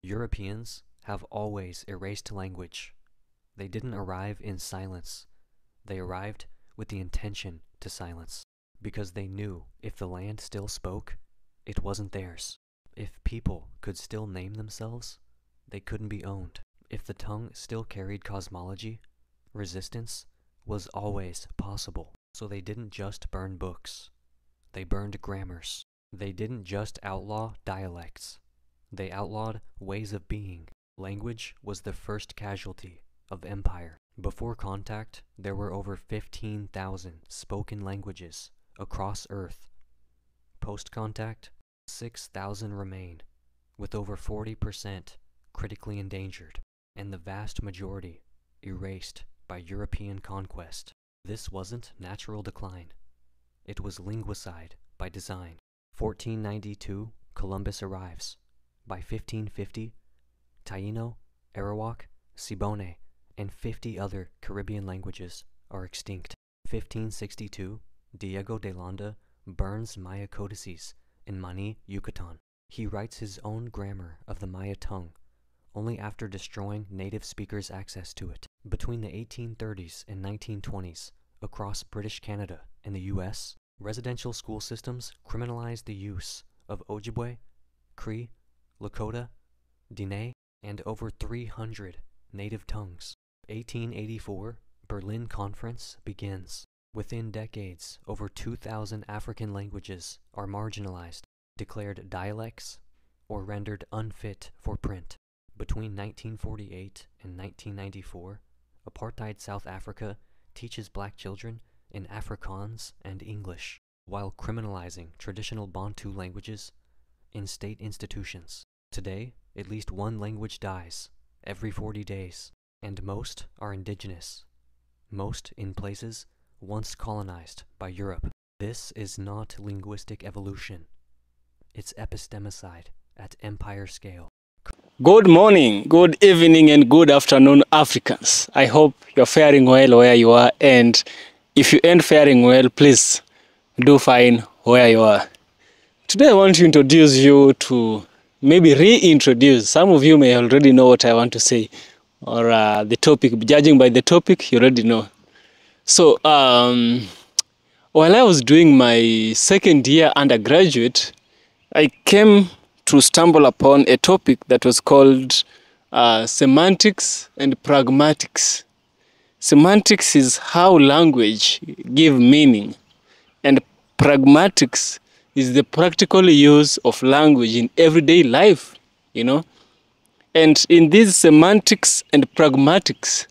Europeans have always erased language. They didn't arrive in silence. They arrived with the intention to silence, because they knew if the land still spoke, it wasn't theirs. If people could still name themselves, they couldn't be owned. If the tongue still carried cosmology, resistance was always possible. So they didn't just burn books. They burned grammars. They didn't just outlaw dialects. They outlawed ways of being. Language was the first casualty of empire. Before contact, there were over 15,000 spoken languages across Earth. Post-contact, 6,000 remain, with over 40% critically endangered, and the vast majority erased by European conquest. This wasn't natural decline. It was linguicide by design. 1492, Columbus arrives. By 1550, Taino, Arawak, Siboney, and 50 other Caribbean languages are extinct. 1562, Diego de Landa burns Maya codices in Mani, Yucatan. He writes his own grammar of the Maya tongue, only after destroying native speakers' access to it. Between the 1830s and 1920s, across British Canada and the US, residential school systems criminalized the use of Ojibwe, Cree, Lakota, Diné, and over 300 native tongues. 1884, Berlin Conference begins. Within decades, over 2,000 African languages are marginalized, declared dialects, or rendered unfit for print. Between 1948 and 1994, apartheid South Africa teaches black children in Afrikaans and English, while criminalizing traditional Bantu languages in state institutions. Today, at least one language dies every 40 days, and most are indigenous, most in places once colonized by Europe. This is not linguistic evolution. It's epistemicide at empire scale. Good morning, good evening, and good afternoon, Africans. I hope you're faring well where you are, and if you ain't faring well, please do fine where you are. Today I want to introduce you to, maybe reintroduce, some of you may already know what I want to say, or the topic, judging by the topic, you already know. So, while I was doing my second year undergraduate, I came to stumble upon a topic that was called semantics and pragmatics. Semantics is how language gives meaning, and pragmatics is the practical use of language in everyday life, you know. And in these semantics and pragmatics,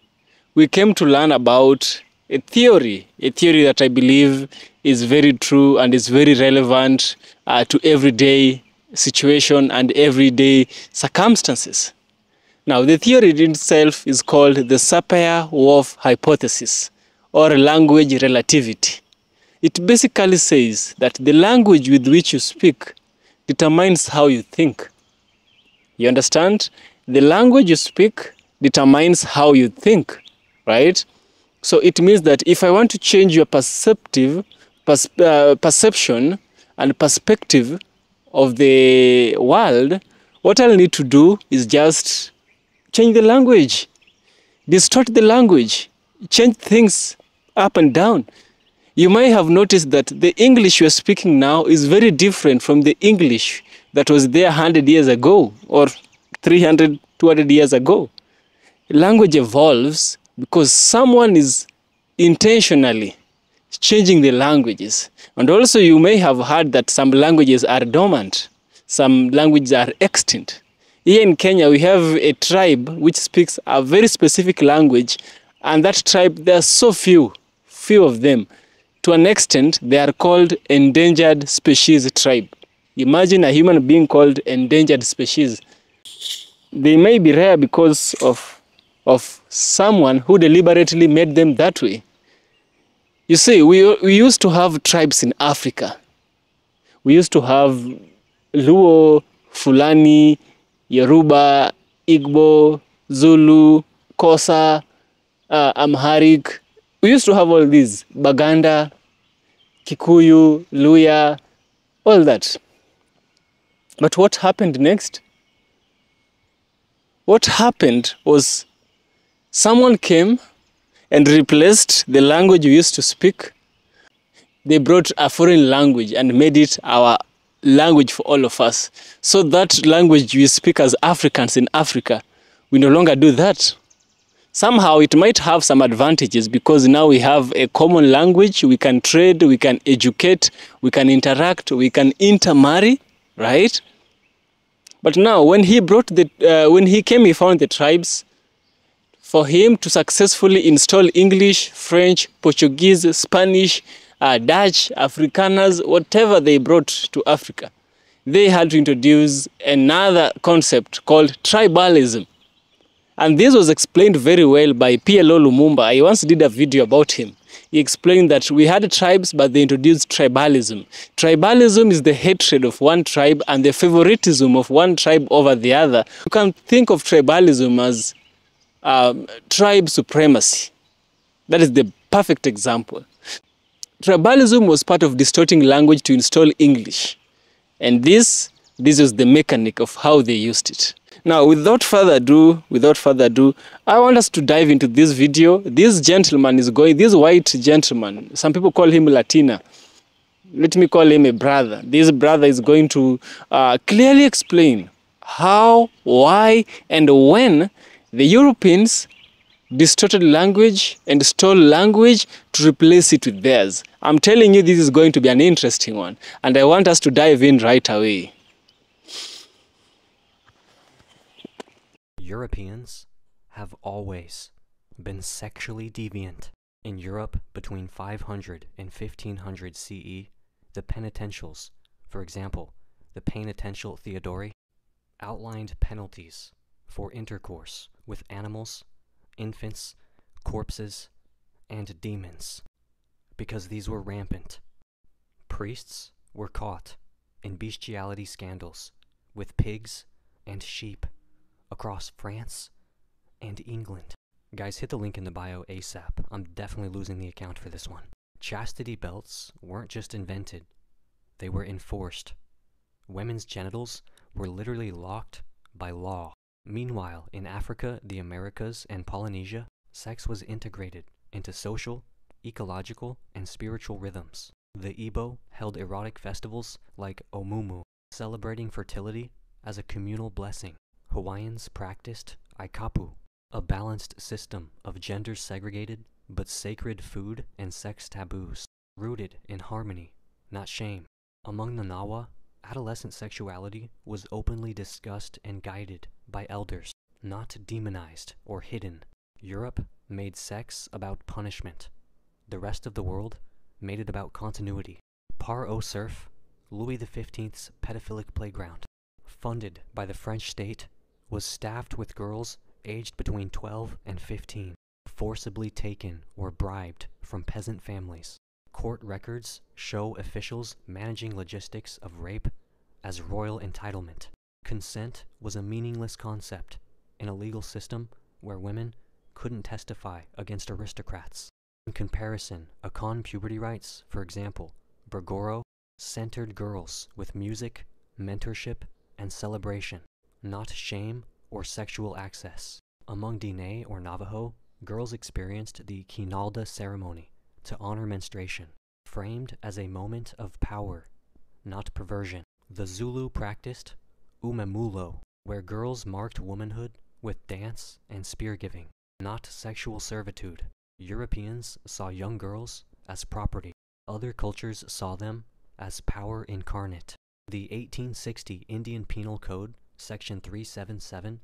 we came to learn about a theory that I believe is very true and is very relevant to everyday situation and everyday circumstances. Now, the theory itself is called the Sapir-Whorf hypothesis, or language relativity. It basically says that the language with which you speak determines how you think. You understand? The language you speak determines how you think, right? So it means that if I want to change your perception and perspective of the world, what I'll need to do is just change the language, distort the language, change things up and down. You might have noticed that the English you're speaking now is very different from the English that was there 100 years ago or 300, 200 years ago. Language evolves because someone is intentionally changing the languages. And also you may have heard that some languages are dormant, some languages are extinct. Here in Kenya, we have a tribe which speaks a very specific language, and that tribe, there are so few of them. To an extent, they are called endangered species tribe. Imagine a human being called endangered species. They may be rare because of someone who deliberately made them that way. You see, we used to have tribes in Africa. We used to have Luo, Fulani, Yoruba, Igbo, Zulu, Kosa, Amharic. We used to have all these, Baganda, Kikuyu, Luya, all that. But what happened next? what happened was someone came and replaced the language we used to speak. They brought a foreign language and made it our language for all of us. So that language we speak as Africans in Africa, we no longer do that. Somehow it might have some advantages because now we have a common language, we can trade, we can educate, we can interact, we can intermarry, right? But now when he came, he found the tribes. For him to successfully install English, French, Portuguese, Spanish, Dutch, Afrikaners, whatever they brought to Africa, they had to introduce another concept called tribalism. And this was explained very well by PLO Lumumba. I once did a video about him. He explained that we had tribes, but they introduced tribalism. Tribalism is the hatred of one tribe and the favoritism of one tribe over the other. You can think of tribalism as tribe supremacy. That is the perfect example. Tribalism was part of distorting language to install English. And this is the mechanic of how they used it. Now, without further ado, I want us to dive into this video. This white gentleman, some people call him Latina. Let me call him a brother. This brother is going to clearly explain how, why, and when the Europeans distorted language and stole language to replace it with theirs. I'm telling you, this is going to be an interesting one, and I want us to dive in right away. Europeans have always been sexually deviant. In Europe, between 500 and 1500 CE, the penitentials, for example, the penitential Theodori, outlined penalties for intercourse with animals, infants, corpses, and demons, because these were rampant. Priests were caught in bestiality scandals with pigs and sheep across France and England. Guys, hit the link in the bio ASAP. I'm definitely losing the account for this one. Chastity belts weren't just invented, they were enforced. Women's genitals were literally locked by law. Meanwhile, in Africa, the Americas, and Polynesia, sex was integrated into social, ecological, and spiritual rhythms. The Igbo held erotic festivals like Omumu, celebrating fertility as a communal blessing. Hawaiians practiced Aikapu, a balanced system of gender-segregated but sacred food and sex taboos, rooted in harmony, not shame. Among the Nawa, adolescent sexuality was openly discussed and guided by elders, not demonized or hidden. Europe made sex about punishment. The rest of the world made it about continuity. Par au Cerf, Louis XV's pedophilic playground, funded by the French state, was staffed with girls aged between 12 and 15, forcibly taken or bribed from peasant families. Court records show officials managing logistics of rape as royal entitlement. Consent was a meaningless concept in a legal system where women couldn't testify against aristocrats. In comparison, Akan puberty rights, for example, Bergoro, centered girls with music, mentorship, and celebration, not shame or sexual access. Among Diné or Navajo, girls experienced the Quinalda ceremony to honor menstruation, framed as a moment of power, not perversion. The Zulu practiced umemulo, where girls marked womanhood with dance and spear-giving, not sexual servitude. Europeans saw young girls as property. Other cultures saw them as power incarnate. The 1860 Indian Penal Code, Section 377,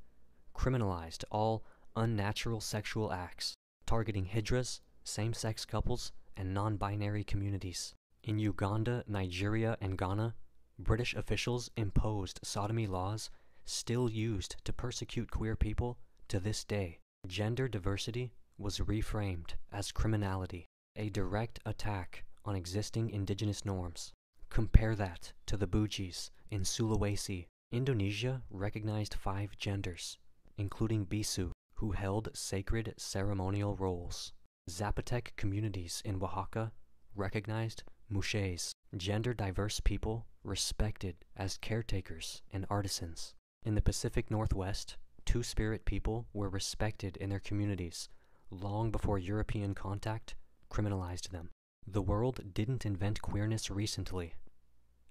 criminalized all unnatural sexual acts, targeting hijras, same-sex couples, and non-binary communities. In Uganda, Nigeria, and Ghana, British officials imposed sodomy laws still used to persecute queer people to this day. Gender diversity was reframed as criminality, a direct attack on existing indigenous norms. Compare that to the Bugis in Sulawesi. Indonesia recognized 5 genders, including Bisu, who held sacred ceremonial roles. Zapotec communities in Oaxaca recognized Muxés, gender-diverse people respected as caretakers and artisans. In the Pacific Northwest, Two-Spirit people were respected in their communities long before European contact criminalized them. The world didn't invent queerness recently.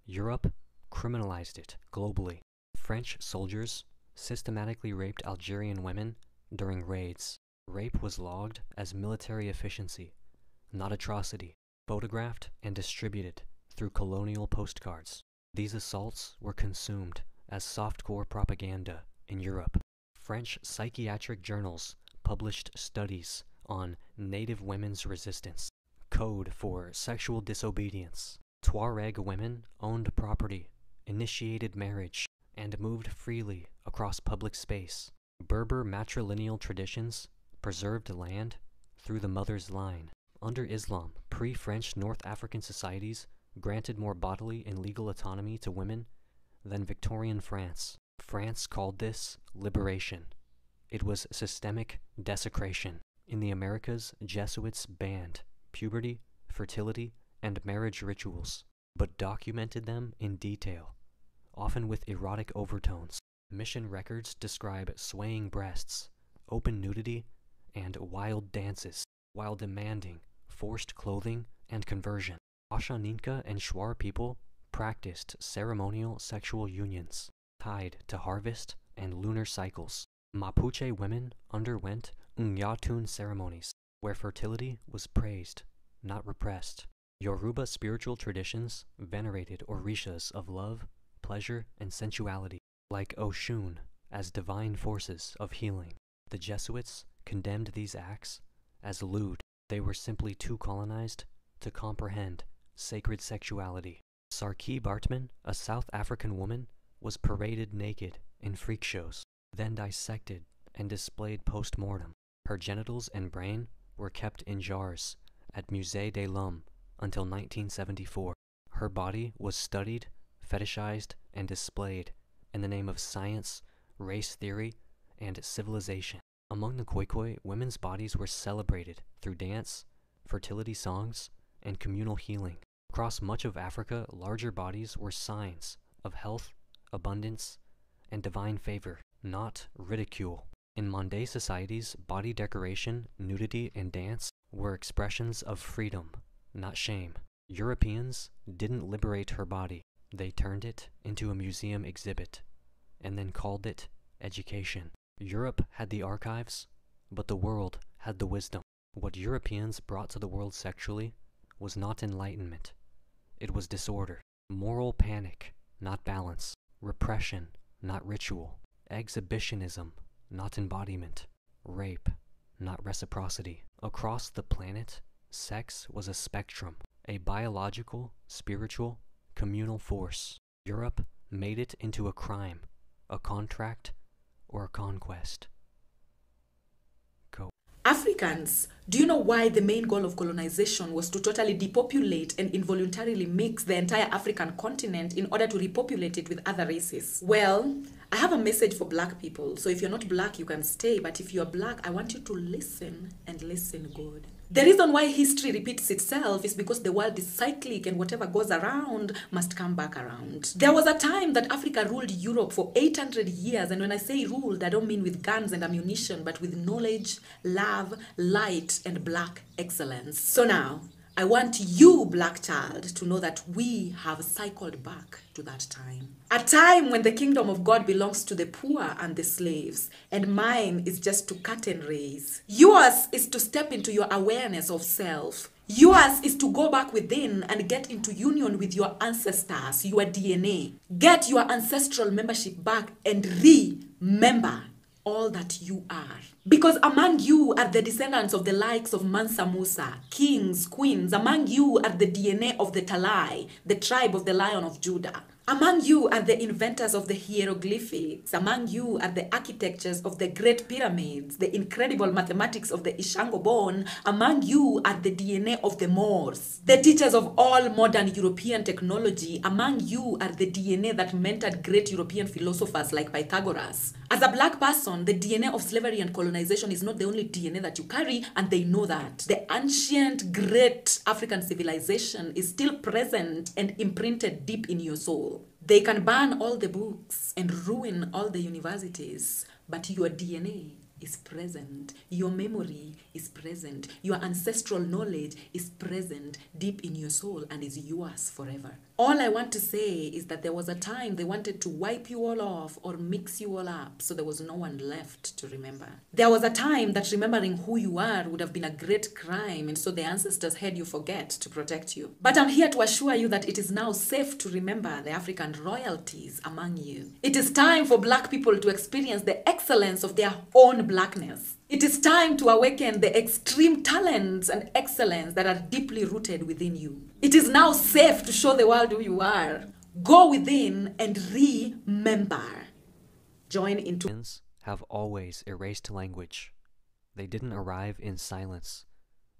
Europe criminalized it globally. French soldiers systematically raped Algerian women during raids. Rape was logged as military efficiency, not atrocity, photographed and distributed through colonial postcards. These assaults were consumed as softcore propaganda in Europe. French psychiatric journals published studies on native women's resistance, code for sexual disobedience. Tuareg women owned property, initiated marriage, and moved freely across public space. Berber matrilineal traditions preserved land through the mother's line. Under Islam, pre-French North African societies granted more bodily and legal autonomy to women than Victorian France. France called this liberation. It was systemic desecration. In the Americas, Jesuits banned puberty, fertility, and marriage rituals, but documented them in detail, often with erotic overtones. Mission records describe swaying breasts, open nudity, and wild dances, while demanding forced clothing and conversion. Ashaninka and Shuar people practiced ceremonial sexual unions tied to harvest and lunar cycles. Mapuche women underwent Nyatun ceremonies, where fertility was praised, not repressed. Yoruba spiritual traditions venerated orishas of love, pleasure, and sensuality, like Oshun, as divine forces of healing. The Jesuits condemned these acts as lewd. They were simply too colonized to comprehend sacred sexuality. Sarki Bartman, a South African woman, was paraded naked in freak shows, then dissected and displayed post-mortem. Her genitals and brain were kept in jars at Musée de l'Homme until 1974. Her body was studied, fetishized, and displayed in the name of science, race theory, and civilization. Among the Khoikhoi, women's bodies were celebrated through dance, fertility songs, and communal healing. Across much of Africa, larger bodies were signs of health, abundance, and divine favor, not ridicule. In Mande societies, body decoration, nudity, and dance were expressions of freedom, not shame. Europeans didn't liberate her body. They turned it into a museum exhibit, and then called it education. Europe had the archives, but the world had the wisdom. What Europeans brought to the world sexually was not enlightenment. It was disorder. Moral panic, not balance. Repression, not ritual. Exhibitionism, not embodiment. Rape, not reciprocity. Across the planet, sex was a spectrum, a biological, spiritual, communal force. Europe made it into a crime, a contract, or a conquest. Go. Africans, do you know why the main goal of colonization was to totally depopulate and involuntarily mix the entire African continent in order to repopulate it with other races? Well, I have a message for black people. So if you're not black, you can stay. But if you're black, I want you to listen and listen good. The reason why history repeats itself is because the world is cyclic and whatever goes around must come back around. There was a time that Africa ruled Europe for 800 years. And when I say ruled, I don't mean with guns and ammunition, but with knowledge, love, light, and black excellence. So now, I want you, black child, to know that we have cycled back to that time. A time when the kingdom of God belongs to the poor and the slaves, and mine is just to curtain raise. Yours is to step into your awareness of self. Yours is to go back within and get into union with your ancestors, your DNA. Get your ancestral membership back and remember all that you are. Because among you are the descendants of the likes of Mansa Musa, kings, queens. Among you are the DNA of the Talai, the tribe of the Lion of Judah. Among you are the inventors of the hieroglyphics. Among you are the architectures of the great pyramids, the incredible mathematics of the Ishango bone. Among you are the DNA of the Moors, the teachers of all modern European technology. Among you are the DNA that mentored great European philosophers like Pythagoras. As a black person, the DNA of slavery and colonization is not the only DNA that you carry, and they know that. The ancient, great African civilization is still present and imprinted deep in your soul. They can ban all the books and ruin all the universities, but your DNA is present. Your memory is present. Your ancestral knowledge is present deep in your soul and is yours forever. All I want to say is that there was a time they wanted to wipe you all off or mix you all up, so there was no one left to remember. There was a time that remembering who you are would have been a great crime, and so the ancestors had you forget to protect you. But I'm here to assure you that it is now safe to remember the African royalties among you. It is time for Black people to experience the excellence of their own Blackness. It is time to awaken the extreme talents and excellence that are deeply rooted within you. It is now safe to show the world who you are. Go within and remember. Join into... Humans have always erased language. They didn't arrive in silence.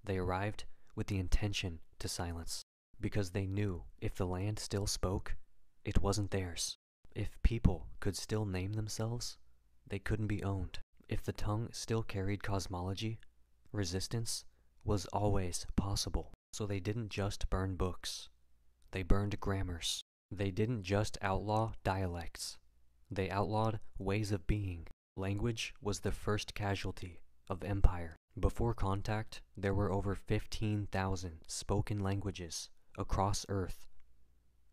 They arrived with the intention to silence, because they knew if the land still spoke, it wasn't theirs. If people could still name themselves, they couldn't be owned. If the tongue still carried cosmology, resistance was always possible. So they didn't just burn books. They burned grammars. They didn't just outlaw dialects. They outlawed ways of being. Language was the first casualty of empire. Before contact, there were over 15,000 spoken languages across Earth.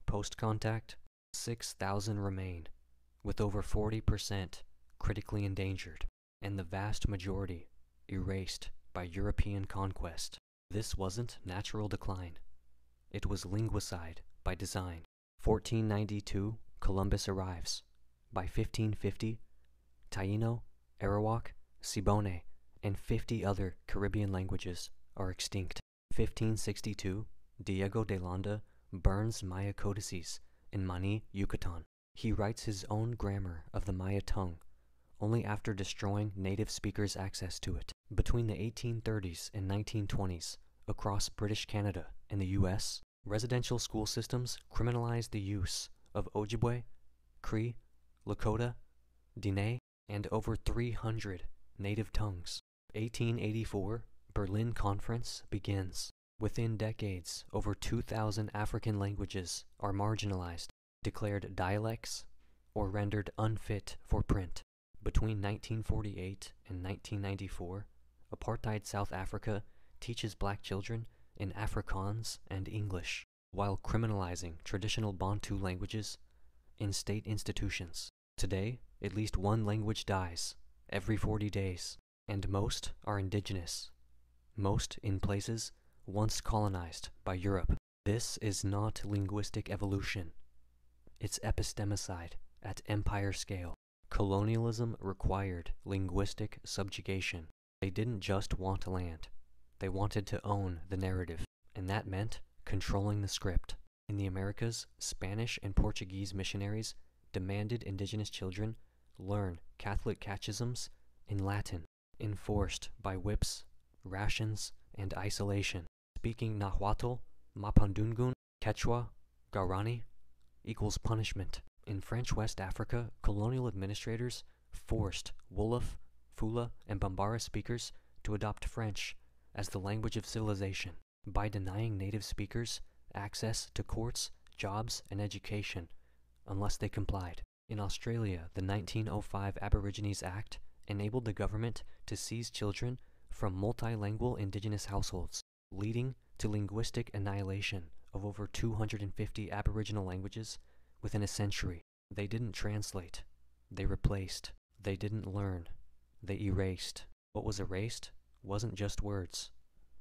Post-contact, 6,000 remain, with over 40% critically endangered, and the vast majority erased by European conquest. This wasn't natural decline. It was linguicide by design. 1492, Columbus arrives. By 1550, Taino, Arawak, Siboney, and 50 other Caribbean languages are extinct. 1562, Diego de Landa burns Maya codices in Mani, Yucatan. He writes his own grammar of the Maya tongue, only after destroying native speakers' access to it. Between the 1830s and 1920s, across British Canada and the US, residential school systems criminalized the use of Ojibwe, Cree, Lakota, Diné, and over 300 native tongues. 1884, Berlin Conference begins. Within decades, over 2,000 African languages are marginalized, declared dialects, or rendered unfit for print. Between 1948 and 1994, apartheid South Africa teaches black children in Afrikaans and English, while criminalizing traditional Bantu languages in state institutions. Today, at least one language dies every 40 days, and most are indigenous, most in places once colonized by Europe. This is not linguistic evolution. It's epistemicide at empire scale. Colonialism required linguistic subjugation. They didn't just want land. They wanted to own the narrative, and that meant controlling the script. In the Americas, Spanish and Portuguese missionaries demanded indigenous children learn Catholic catechisms in Latin, enforced by whips, rations, and isolation. Speaking Nahuatl, Mapudungun, Quechua, Guarani equals punishment. In French West Africa, colonial administrators forced Wolof, Fula, and Bambara speakers to adopt French as the language of civilization by denying native speakers access to courts, jobs, and education unless they complied. In Australia, the 1905 Aborigines Act enabled the government to seize children from multilingual indigenous households, leading to linguistic annihilation of over 250 Aboriginal languages within a century. They didn't translate. They replaced. They didn't learn. They erased. What was erased wasn't just words.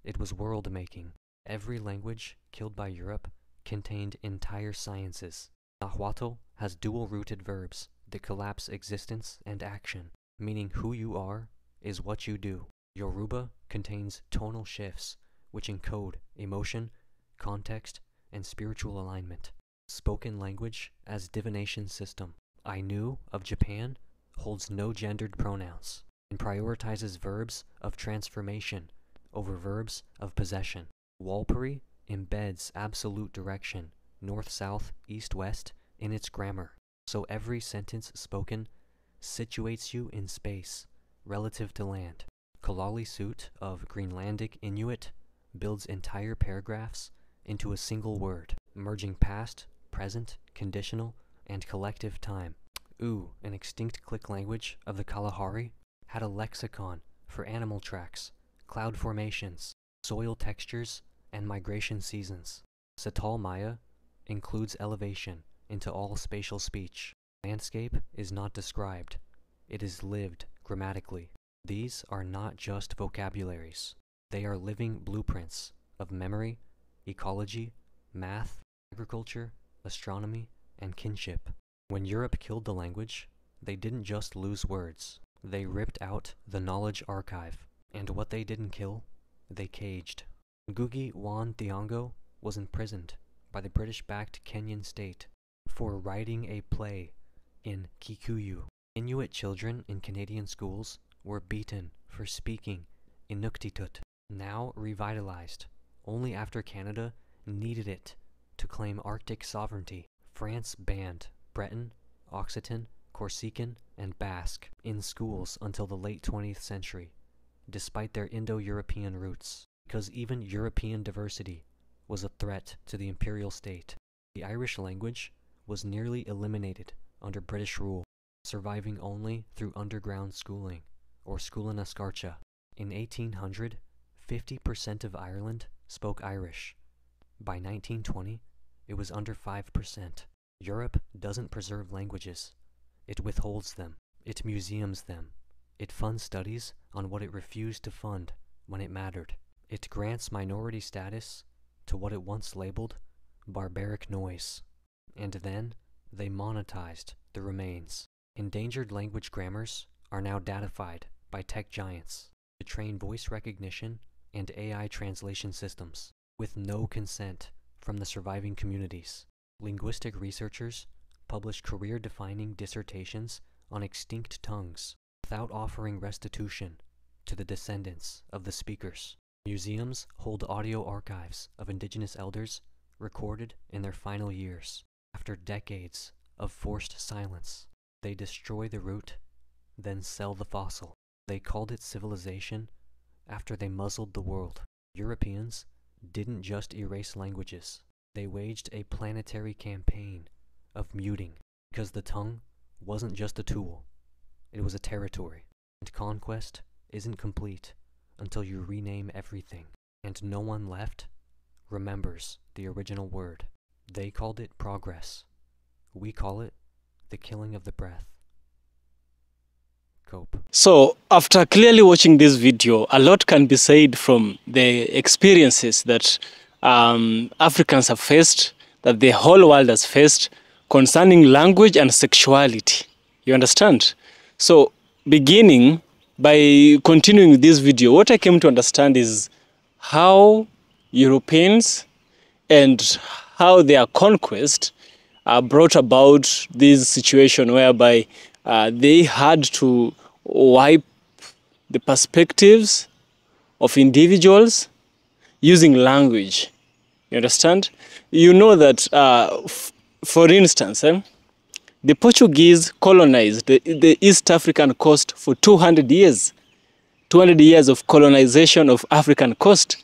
It was world-making. Every language killed by Europe contained entire sciences. Nahuatl has dual-rooted verbs that collapse existence and action, meaning who you are is what you do. Yoruba contains tonal shifts, which encode emotion, context, and spiritual alignment. Spoken language as divination system. Ainu of Japan holds no gendered pronouns and prioritizes verbs of transformation over verbs of possession. Walpuri embeds absolute direction, north-south, east-west, in its grammar, so every sentence spoken situates you in space relative to land. Kalali Sut of Greenlandic Inuit builds entire paragraphs into a single word, merging past, present, conditional, and collective time. an extinct click language of the Kalahari, had a lexicon for animal tracks, cloud formations, soil textures, and migration seasons. Satal Maya includes elevation into all spatial speech. Landscape is not described, it is lived grammatically. These are not just vocabularies. They are living blueprints of memory, ecology, math, agriculture, astronomy, and kinship. When Europe killed the language, they didn't just lose words. They ripped out the knowledge archive. And what they didn't kill, they caged. Ngugi wa Thiong'o was imprisoned by the British-backed Kenyan state for writing a play in Kikuyu. Inuit children in Canadian schools were beaten for speaking Inuktitut, now revitalized only after Canada needed it to claim Arctic sovereignty. France banned Breton, Occitan, Corsican, and Basque in schools until the late 20th century, despite their Indo-European roots, because even European diversity was a threat to the imperial state. The Irish language was nearly eliminated under British rule, surviving only through underground schooling, or Scoula na Scarcha. In 1800, 50% of Ireland spoke Irish. By 1920, it was under 5%. Europe doesn't preserve languages. It withholds them. It museums them. It funds studies on what it refused to fund when it mattered. It grants minority status to what it once labeled barbaric noise. And then they monetized the remains. Endangered language grammars are now datafied by tech giants to train voice recognition and AI translation systems with no consent from the surviving communities. Linguistic researchers publish career-defining dissertations on extinct tongues without offering restitution to the descendants of the speakers. Museums hold audio archives of indigenous elders recorded in their final years. After decades of forced silence, they destroy the root, then sell the fossil. They called it civilization after they muzzled the world. Europeans didn't just erase languages. They waged a planetary campaign of muting, because the tongue wasn't just a tool, it was a territory. And conquest isn't complete until you rename everything. And no one left remembers the original word. They called it progress. We call it the killing of the breath. Cope. So after clearly watching this video, a lot can be said from the experiences that Africans have faced, that the whole world has faced concerning language and sexuality. You understand? So beginning by continuing with this video, what I came to understand is how Europeans and how their conquest brought about this situation whereby they had to wipe the perspectives of individuals using language. You understand? You know that, for instance, the Portuguese colonized the East African coast for 200 years. 200 years of colonization of African coast.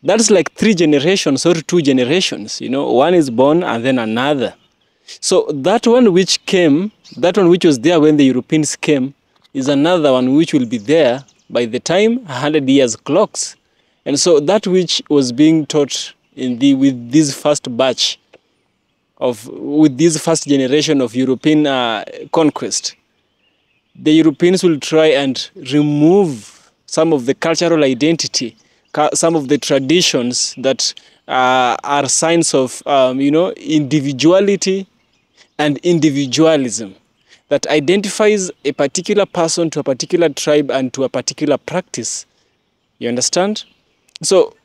That's like 3 generations or 2 generations. You know, one is born and then another. So that one which came, that one which was there when the Europeans came, is another one which will be there by the time 100 years clocks. And so that which was being taught in with this first batch with this first generation of European conquest, the Europeans will try and remove some of the cultural identity, some of the traditions that are signs of, you know, individuality and individualism that identifies a particular person to a particular tribe and to a particular practice. You understand? So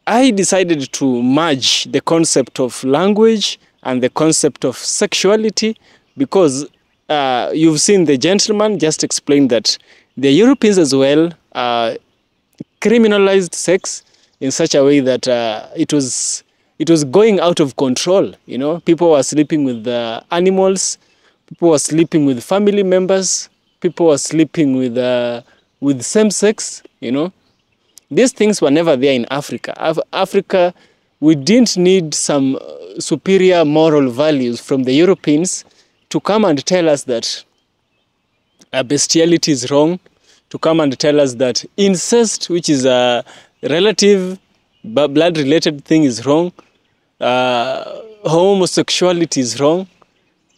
I decided to merge the concept of language and the concept of sexuality because you've seen the gentleman just explain that the Europeans as well criminalized sex in such a way that it was going out of control. You know, people were sleeping with animals, people were sleeping with family members, people were sleeping with same sex. You know, these things were never there in Africa. Africa, we didn't need some superior moral values from the Europeans to come and tell us that bestiality is wrong, to come and tell us that incest, which is a relative blood-related thing, is wrong, homosexuality is wrong.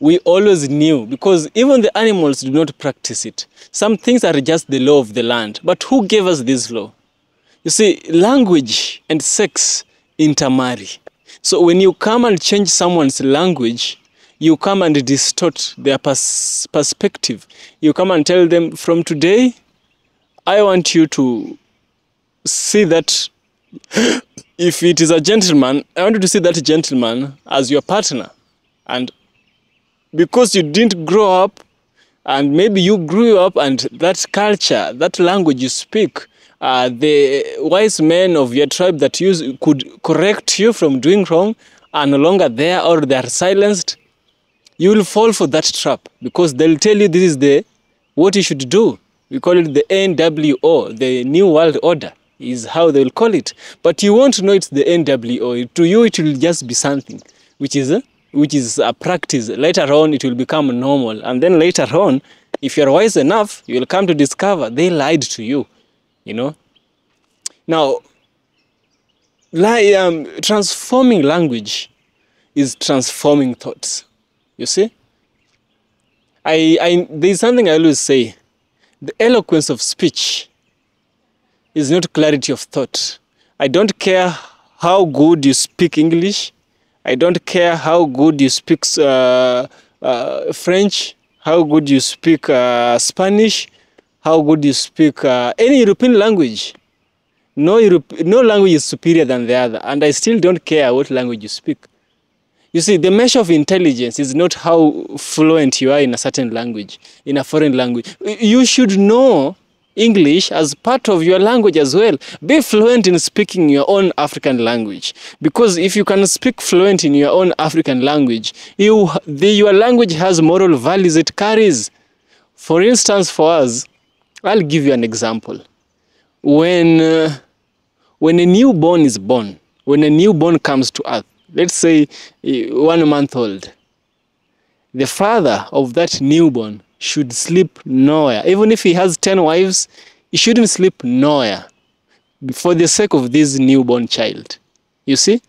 We always knew, because even the animals do not practice it. Some things are just the law of the land. But who gave us this law? You see, language and sex intermarry. So when you come and change someone's language, you come and distort their perspective. You come and tell them, from today, I want you to see that if it is a gentleman, I want you to see that gentleman as your partner. And because you didn't grow up, and maybe you grew up and that culture, that language you speak, the wise men of your tribe that could correct you from doing wrong are no longer there, or they are silenced, you will fall for that trap, because they'll tell you this is what you should do. We call it the NWO, the New World Order, is how they'll call it. But you won't know it's the NWO. To you, it will just be something, which is a practice. Later on, it will become normal. And then later on, if you're wise enough, you will come to discover they lied to you, you know. Now, transforming language is transforming thoughts, you see. There's something I always say. The eloquence of speech is not clarity of thought. I don't care how good you speak English. I don't care how good you speak French, how good you speak Spanish, how good you speak any European language. No language is superior than the other, and I still don't care what language you speak. You see, the measure of intelligence is not how fluent you are in a certain language, in a foreign language. You should know English as part of your language as well. Be fluent in speaking your own African language. Because if you can speak fluent in your own African language, your language has moral values it carries. For instance, for us, I'll give you an example. When a newborn is born, when a newborn comes to earth, let's say 1 month old, the father of that newborn should sleep nowhere. Even if he has 10 wives, he shouldn't sleep nowhere for the sake of this newborn child. You see?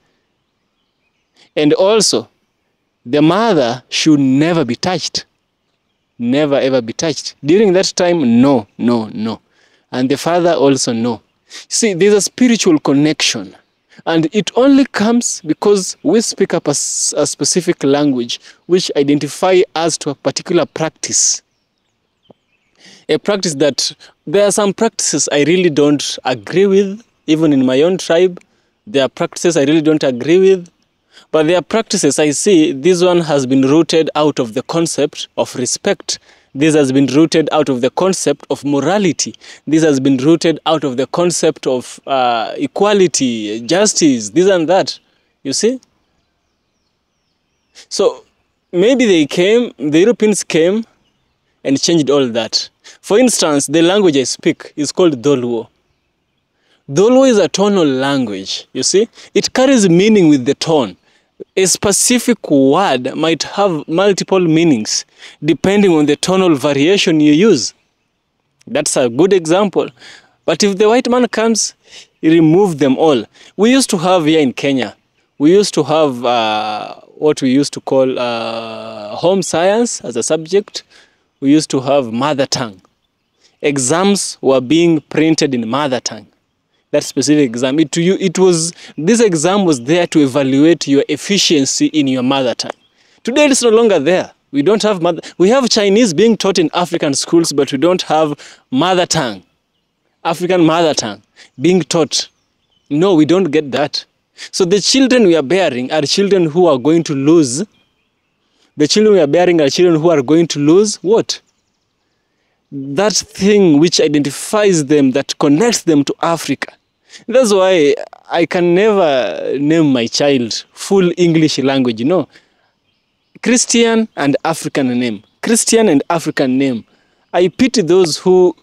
And also, the mother should never be touched. Never ever be touched. During that time, no. And the father also no. See, there's a spiritual connection. And it only comes because we speak up a specific language which identify us to a particular practice. A practice that, there are some practices I really don't agree with, even in my own tribe. There are practices I really don't agree with. But there are practices I see, this one has been rooted out of the concept of respect. This has been rooted out of the concept of morality. This has been rooted out of the concept of equality, justice, this and that. You see? So maybe the Europeans came and changed all that. For instance, the language I speak is called Dholuo. Dholuo is a tonal language, you see? It carries meaning with the tone. A specific word might have multiple meanings depending on the tonal variation you use. That's a good example. But if the white man comes, he removed them all. We used to have here in Kenya, we used to have what we used to call home science as a subject. We used to have mother tongue. Exams were being printed in mother tongue. That specific exam, this exam was there to evaluate your efficiency in your mother tongue. Today it's no longer there. We don't have we have Chinese being taught in African schools, but we don't have mother tongue, African mother tongue being taught. No, we don't get that. So the children we are bearing are children who are going to lose. The children we are bearing are children who are going to lose what? That thing which identifies them, that connects them to Africa. That's why I can never name my child full English language, you know. Christian and African name. Christian and African name. I pity those who